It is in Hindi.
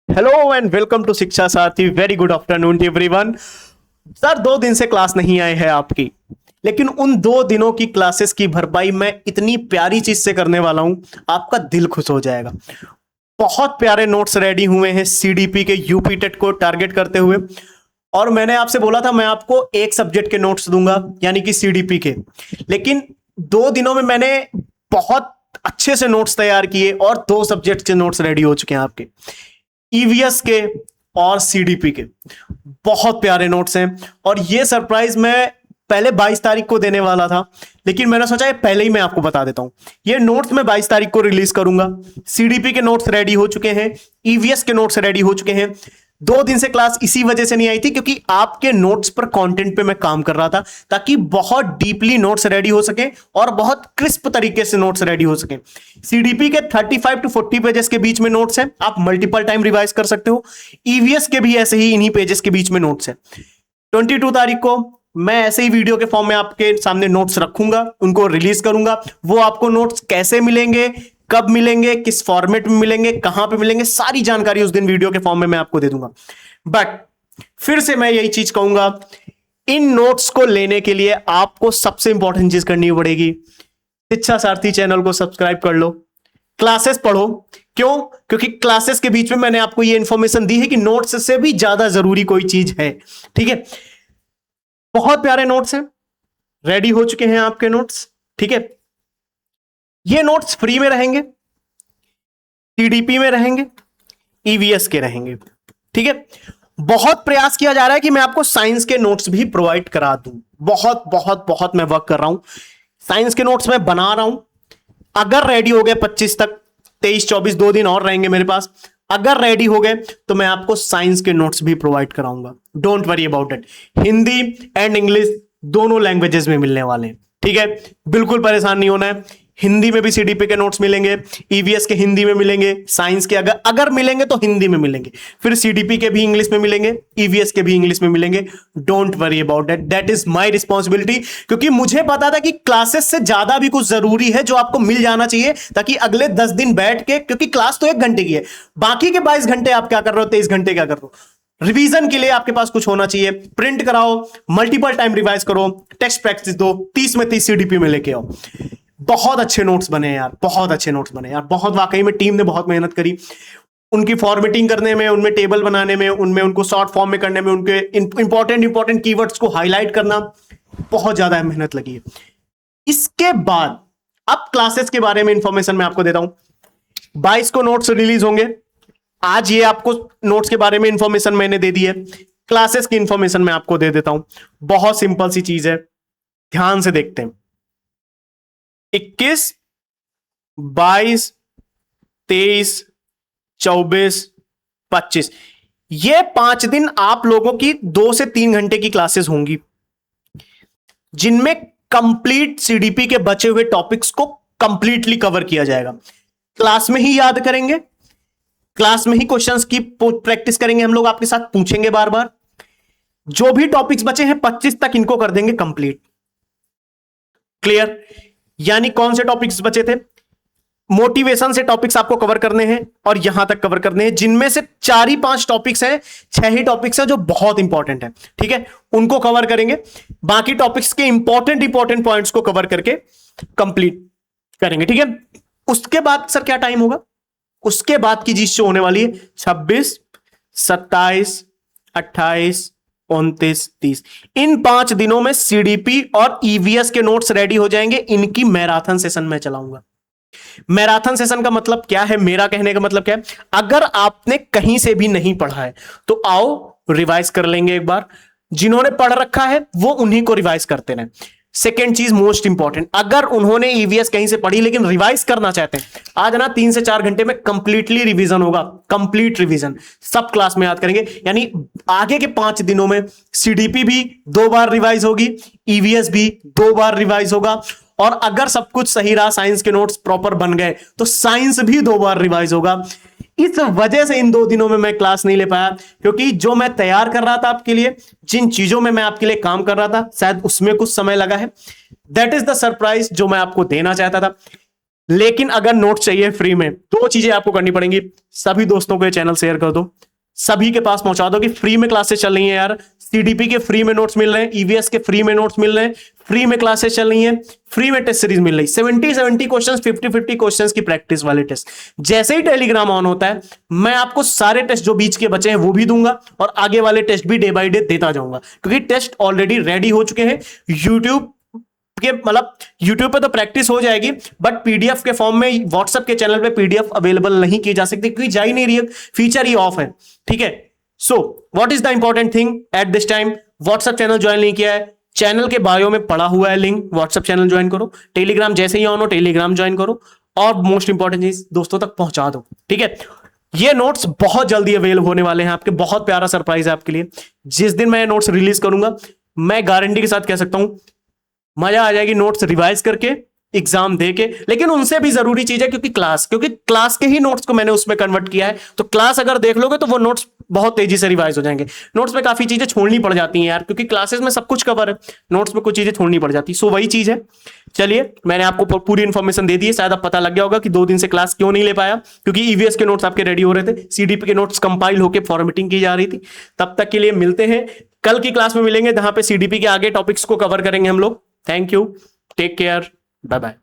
Hello and welcome to Shiksha Sathi. Very good afternoon to everyone. Sir 2 दिन से क्लास नहीं आए हैं आपकी, लेकिन उन 2 दिनों की क्लासेस की भरपाई मैं इतनी प्यारी चीज से करने वाला हूं, आपका दिल खुश हो जाएगा। बहुत प्यारे नोट्स रेडी हुए हैं सीडीपी के यूपी टेट को टारगेट करते हुए। और मैंने आपसे बोला था मैं आपको एक सब्जेक्ट के नोट्स दूंगा, यानी कि सीडीपी के, लेकिन 2 दिनों में मैंने बहुत अच्छे से नोट्स तैयार किए और 2 सब्जेक्ट के नोट्स रेडी हो चुके हैं आपके, ईवीएस के और सीडीपी के। बहुत प्यारे नोट्स हैं और ये सरप्राइज मैं पहले 22 तारीख को देने वाला था, लेकिन मैंने सोचा ये पहले ही मैं आपको बता देता हूं। ये नोट्स मैं 22 तारीख को रिलीज करूंगा। सीडीपी के नोट्स रेडी हो चुके हैं, ईवीएस के नोट्स रेडी हो चुके हैं। 2 दिन से क्लास इसी वजह से नहीं आई थी क्योंकि आपके नोट्स पर कंटेंट पे मैं काम कर रहा था, ताकि बहुत डीपली नोट्स रेडी हो सके और बहुत क्रिस्प तरीके से नोट्स रेडी हो सके। सीडीपी के 35 to 40 पेजेस के बीच में नोट्स हैं, आप मल्टीपल टाइम रिवाइज कर सकते हो। ईवीएस के भी ऐसे ही इन्हीं पेजेस के बीच में नोट्स हैं। 22 तारीख को मैं ऐसे ही वीडियो के फॉर्म में आपके सामने नोट्स रखूंगा, उनको रिलीज करूंगा। वो आपको नोट्स कैसे मिलेंगे, कब मिलेंगे, किस फॉर्मेट में मिलेंगे, कहां पे मिलेंगे, सारी जानकारी उस दिन वीडियो के फॉर्म में मैं आपको दे दूंगा। बट फिर से मैं यही चीज कहूंगा, इन नोट्स को लेने के लिए आपको सबसे इंपॉर्टेंट चीज करनी पड़ेगी, शिक्षा सारथी चैनल को सब्सक्राइब कर लो, क्लासेस पढ़ो। क्यों? क्योंकि क्लासेस के बीच में मैंने आपको यह इंफॉर्मेशन दी है कि नोट्स से भी ज्यादा जरूरी कोई चीज है। ठीक है, बहुत प्यारे नोट्स हैं, रेडी हो चुके हैं आपके नोट्स। ठीक है, ये नोट्स फ्री में रहेंगे, टीडीपी में रहेंगे, ईवीएस के रहेंगे। ठीक है, बहुत प्रयास किया जा रहा है कि मैं आपको साइंस के नोट्स भी प्रोवाइड करा दूं। बहुत बहुत बहुत मैं वर्क कर रहा हूं, साइंस के नोट्स मैं बना रहा हूं। अगर रेडी हो गए 25 तक, 23 24 2 दिन और रहेंगे मेरे पास, अगर रेडी हो गए तो मैं आपको साइंस के नोट्स भी प्रोवाइड कराऊंगा। Don't worry about it. Hindi and English दोनों लैंग्वेजेस में मिलने वाले हैं। ठीक है, बिल्कुल परेशान नहीं होना है। हिंदी में भी सीडीपी के नोट्स मिलेंगे, ईवीएस के हिंदी में मिलेंगे, साइंस के अगर अगर मिलेंगे तो हिंदी में मिलेंगे, फिर सीडीपी के भी इंग्लिश में मिलेंगे, ईवीएस के भी इंग्लिश में मिलेंगे। Don't worry about that, that is my responsibility. क्योंकि मुझे पता था कि क्लासेस से ज्यादा भी कुछ जरूरी है जो आपको मिल जाना चाहिए, ताकि अगले 10 दिन बैठ के, क्योंकि क्लास तो 1 घंटे की है, बाकी के 22 घंटे आप क्या कर रहे हो, 23 घंटे क्या कर रहे हो, रिवीजन के लिए आपके पास कुछ होना चाहिए। प्रिंट कराओ, मल्टीपल टाइम रिवाइज करो, टेक्स्ट प्रैक्टिस दो, 30 में 30 सीडीपी में लेके आओ। बहुत अच्छे नोट्स बने यार, बहुत अच्छे नोट्स बने यार, बहुत वाकई में टीम ने बहुत मेहनत करी उनकी फॉर्मेटिंग करने में, उनमें टेबल बनाने में, उनमें उनको शॉर्ट फॉर्म में करने में, उनके इंपॉर्टेंट कीवर्ड्स को हाईलाइट करना, बहुत ज्यादा मेहनत लगी है। इसके बाद अब क्लासेस के बारे में इंफॉर्मेशन मैं आपको देता हूं। 22 को नोट्स रिलीज होंगे। आज ये आपको नोट्स के बारे में इंफॉर्मेशन मैंने दे दी है, क्लासेस की इंफॉर्मेशन मैं आपको दे देता हूं। बहुत सिंपल सी चीज है, ध्यान से देखते हैं। 21, 22, 23, 24, 25, ये 5 दिन आप लोगों की 2 से 3 घंटे की क्लासेस होंगी, जिनमें कंप्लीट सीडीपी के बचे हुए टॉपिक्स को कंप्लीटली कवर किया जाएगा। क्लास में ही याद करेंगे, क्लास में ही क्वेश्चंस की प्रैक्टिस करेंगे, हम लोग आपके साथ पूछेंगे बार बार। जो भी टॉपिक्स बचे हैं 25 तक इनको कर देंगे कंप्लीट। क्लियर? यानी कौन से टॉपिक्स बचे थे? मोटिवेशन से टॉपिक्स आपको कवर करने हैं और यहां तक कवर करने हैं, जिनमें से 4 ही 5 टॉपिक्स हैं, 6 ही टॉपिक्स हैं जो बहुत इंपॉर्टेंट है। ठीक है, उनको कवर करेंगे, बाकी टॉपिक्स के इंपॉर्टेंट पॉइंट्स को कवर करके कंप्लीट करेंगे। ठीक है, उसके बाद सर क्या टाइम होगा? उसके बाद की चीज जो होने वाली है 26, 27, 28, 29, 30, इन 5 दिनों में सीडीपी और ईवीएस के नोट्स रेडी हो जाएंगे। इनकी मैराथन सेशन मैं चलाऊंगा। मैराथन सेशन का मतलब क्या है? मेरा कहने का मतलब क्या है? अगर आपने कहीं से भी नहीं पढ़ा है तो आओ रिवाइज कर लेंगे एक बार। जिन्होंने पढ़ रखा है वो उन्हीं को रिवाइज करते रहे। सेकेंड चीज मोस्ट इंपॉर्टेंट, अगर उन्होंने ईवीएस कहीं से पढ़ी लेकिन रिवाइज करना चाहते हैं, आज ना 3 से 4 घंटे में कंप्लीटली रिवीजन होगा। कंप्लीट रिवीजन सब क्लास में याद करेंगे। यानी आगे के 5 दिनों में सीडीपी भी 2 बार रिवाइज होगी, ईवीएस भी 2 बार रिवाइज होगा, और अगर सब कुछ सही रहा, साइंस के नोट्स प्रॉपर बन गए, तो साइंस भी 2 बार रिवाइज होगा। इस वजह से इन 2 दिनों में मैं क्लास नहीं ले पाया, क्योंकि जो मैं तैयार कर रहा था आपके लिए, जिन चीजों में मैं आपके लिए काम कर रहा था, शायद उसमें कुछ समय लगा है। दैट इज द सरप्राइज जो मैं आपको देना चाहता था। लेकिन अगर नोट चाहिए फ्री में, दो चीजें आपको करनी पड़ेंगी। सभी दोस्तों को ये चैनल शेयर कर दो, सभी के पास पहुंचा दो कि फ्री में क्लासेस चल रही हैं यार, सीडीपी के फ्री में नोट्स मिल रहे हैं, ईवीएस के फ्री में नोट्स मिल रहे हैं, फ्री में क्लासेस चल रही हैं, फ्री में टेस्ट सीरीज मिल रही, 70 क्वेश्चंस, 50 क्वेश्चंस की प्रैक्टिस वाले टेस्ट। जैसे ही टेलीग्राम ऑन होता है, मैं आपको सारे टेस्ट जो बीच के बचे हैं वो भी दूंगा, और आगे वाले टेस्ट भी डे बाय डे देता जाऊंगा, क्योंकि टेस्ट ऑलरेडी रेडी हो चुके हैं। यूट्यूब के मतलब यूट्यूब पे तो प्रैक्टिस हो जाएगी, बट पीडीएफ के फॉर्म में व्हाट्सएप के चैनल पे पीडीएफ अवेलेबल नहीं की जा सकती, क्योंकि जा ही नहीं रही है, फीचर ही ऑफ है। ठीक है, so what is the important thing at this time, WhatsApp channel join नहीं किया है, चैनल के बायो में पड़ा हुआ है लिंक, व्हाट्सएप चैनल ज्वाइन करो, टेलीग्राम जैसे ही ऑन हो टेलीग्राम ज्वाइन करो, और मोस्ट इंपॉर्टेंट चीज दोस्तों तक पहुंचा दो। ठीक है, ये नोट्स बहुत जल्दी अवेल होने वाले हैं आपके, बहुत प्यारा सरप्राइज है आपके लिए। जिस दिन मैं नोट्स रिलीज करूंगा, मैं गारंटी के साथ कह सकता हूं मजा आ जाएगी नोट्स रिवाइज करके, एग्जाम देके। लेकिन उनसे भी जरूरी चीज है क्योंकि क्लास के ही नोट्स को मैंने उसमें कन्वर्ट किया है, तो क्लास अगर देख लोगे तो वो नोट्स बहुत तेजी से रिवाइज हो जाएंगे। नोट्स में काफी चीजें छोड़नी पड़ जाती हैं यार, क्योंकि क्लासेस में सब कुछ कवर है, नोट्स में कुछ चीजें छोड़नी पड़ जाती, सो वही चीज है। चलिए, मैंने आपको पूरी इंफॉर्मेशन दे दी है, शायद अब पता लग गया होगा कि 2 दिन से क्लास क्यों नहीं ले पाया, क्योंकि ईवीएस के नोट्स आपके रेडी हो रहे थे, सीडीपी के नोट्स कंपाइल होकर फॉर्मेटिंग की जा रही थी। तब तक के लिए मिलते हैं कल की क्लास में, मिलेंगे जहां पे सीडीपी के आगे टॉपिक्स को कवर करेंगे हम लोग। Thank you, take care, bye bye.